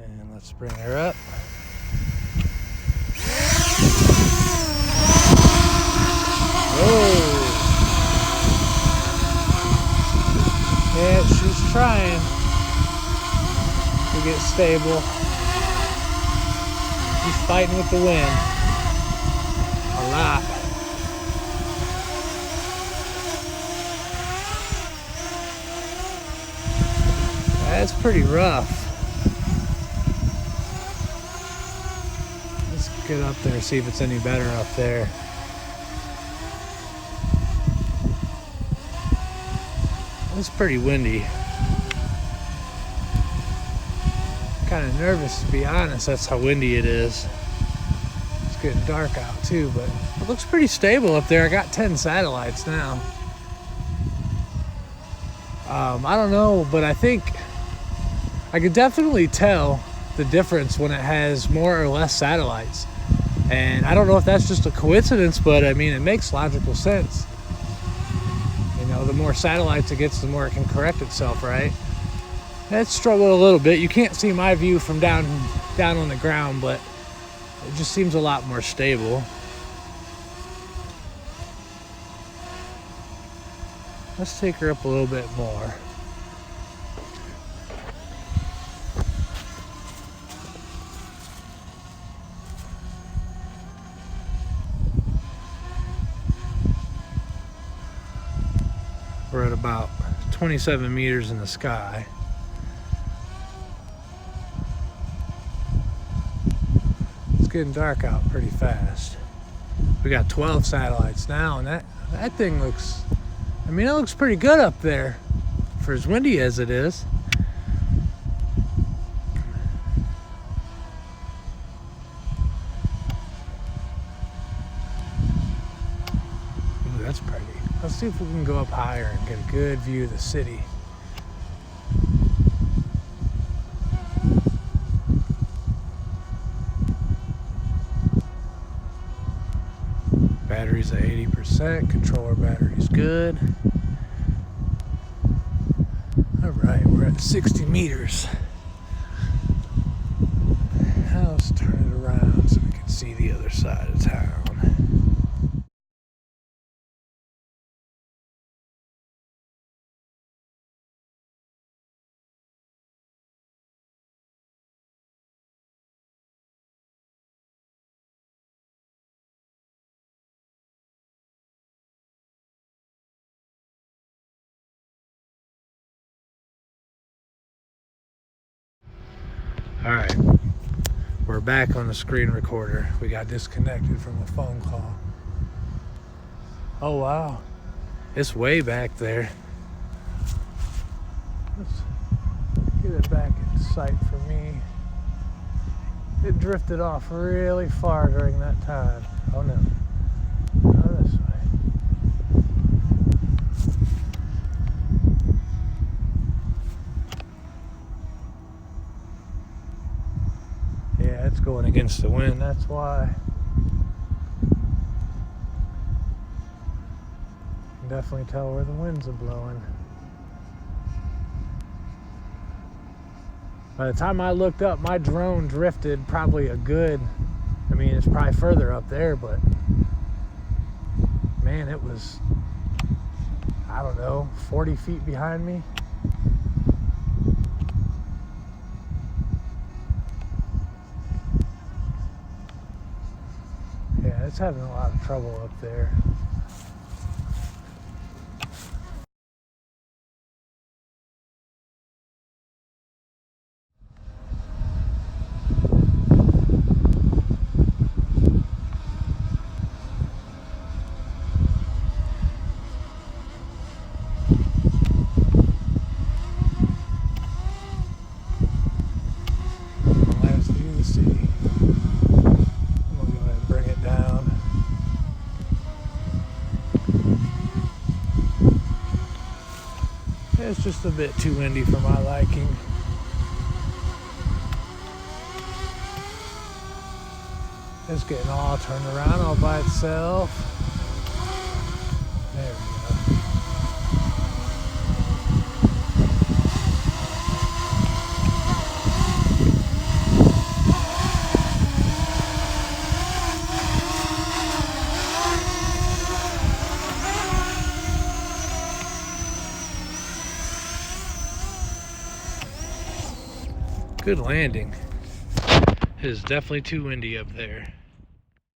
And let's bring her up. Whoa! Yeah, she's trying to get stable. She's fighting with the wind a lot. That's pretty rough. Let's get up there, see if it's any better up there. It's pretty windy. Kind of nervous, to be honest. That's how windy it is. It's getting dark out too, but it looks pretty stable up there. I got 10 satellites now. I don't know, but I think I could definitely tell the difference when it has more or less satellites. And I don't know if that's just a coincidence, but I mean, it makes logical sense. You know, the more satellites it gets, the more it can correct itself, right? It struggled a little bit. You can't see my view from down on the ground, but it just seems a lot more stable. Let's take her up a little bit more. We're at about 27 meters in the sky. It's getting dark out pretty fast. We got 12 satellites now, and that thing looks, I mean, it looks pretty good up there for as windy as it is. Ooh, that's pretty. Let's see if we can go up higher and get a good view of the city. Battery's at 80%, controller battery's good. All right, we're at 60 meters. Now let's turn it around so we can see the other side of town. All right, we're back on the screen recorder. We got disconnected from a phone call. Oh wow, it's way back there. Let's get it back in sight for me. It drifted off really far during that time. Oh no, not this way. Yeah, it's going against the wind, that's why. You can definitely tell where the winds are blowing. By the time I looked up, my drone drifted probably a good, I mean, it's probably further up there, but man, it was, I don't know, 40 feet behind me. Yeah, it's having a lot of trouble up there. Last view of the city. I'm gonna go ahead and bring it down. It's just a bit too windy for my liking. It's getting all turned around all by itself. There we go. Good landing. It is definitely too windy up there.